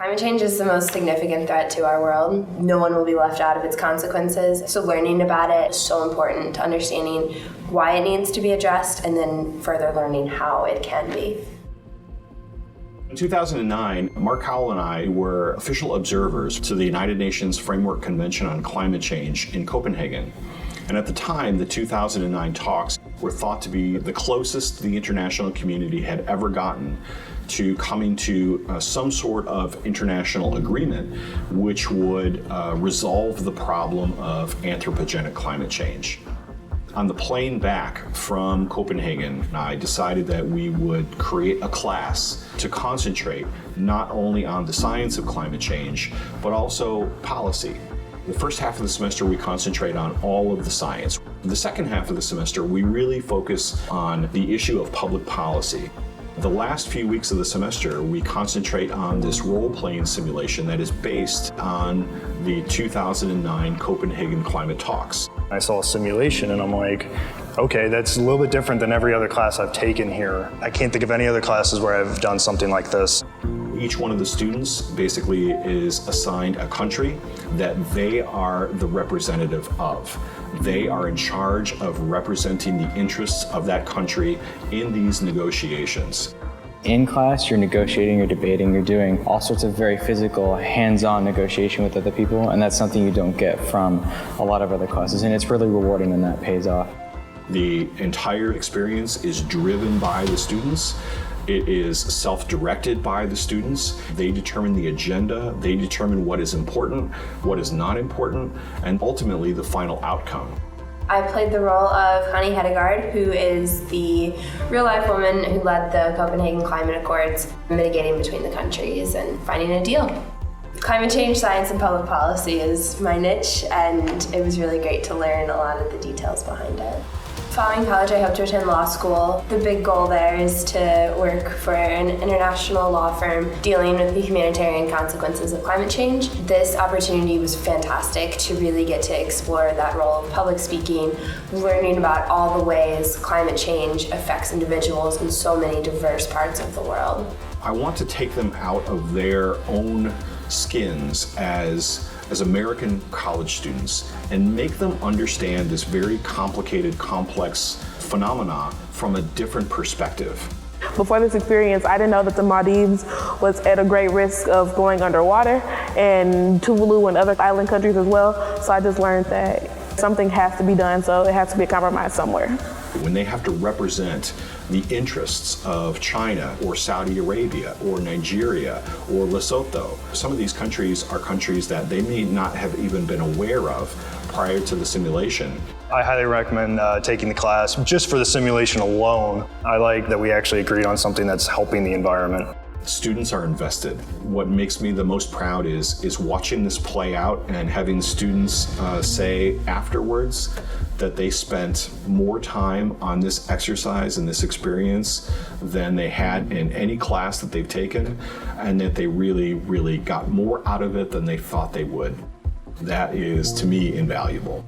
Climate change is the most significant threat to our world. No one will be left out of its consequences. So learning about it is so important to understanding why it needs to be addressed and then further learning how it can be. In 2009, Mark Howell and I were official observers to the United Nations Framework Convention on Climate Change in Copenhagen. And at the time, the 2009 talks were thought to be the closest the international community had ever gotten to coming to some sort of international agreement which would resolve the problem of anthropogenic climate change. On the plane back from Copenhagen, I decided that we would create a class to concentrate not only on the science of climate change, but also policy. The first half of the semester, we concentrate on all of the science. The second half of the semester, we really focus on the issue of public policy. The last few weeks of the semester, we concentrate on this role-playing simulation that is based on the 2009 Copenhagen climate talks. I saw a simulation and I'm like, okay, that's a little bit different than every other class I've taken here. I can't think of any other classes where I've done something like this. Each one of the students basically is assigned a country that they are the representative of. They are in charge of representing the interests of that country in these negotiations. In class, you're negotiating, you're debating, you're doing all sorts of very physical, hands-on negotiation with other people, and that's something you don't get from a lot of other classes, and it's really rewarding and that pays off. The entire experience is driven by the students. It is self-directed by the students. They determine the agenda, they determine what is important, what is not important, and ultimately the final outcome. I played the role of Connie Hedegaard, who is the real-life woman who led the Copenhagen Climate Accords, mitigating between the countries and finding a deal. Climate change, science, and public policy is my niche, and it was really great to learn a lot of the details behind it. Following college, I hope to attend law school. The big goal there is to work for an international law firm dealing with the humanitarian consequences of climate change. This opportunity was fantastic to really get to explore that role of public speaking, learning about all the ways climate change affects individuals in so many diverse parts of the world. I want to take them out of their own skins as American college students and make them understand this very complicated, complex phenomena from a different perspective. Before this experience, I didn't know that the Maldives was at a great risk of going underwater, and Tuvalu and other island countries as well. So I just learned that something has to be done, so it has to be a compromise somewhere. When they have to represent the interests of China or Saudi Arabia or Nigeria or Lesotho, some of these countries are countries that they may not have even been aware of prior to the simulation. I highly recommend taking the class just for the simulation alone. I like that we actually agreed on something that's helping the environment. Students are invested. What makes me the most proud is watching this play out and having students say afterwards that they spent more time on this exercise and this experience than they had in any class that they've taken, and that they really, really got more out of it than they thought they would. That is, to me, invaluable.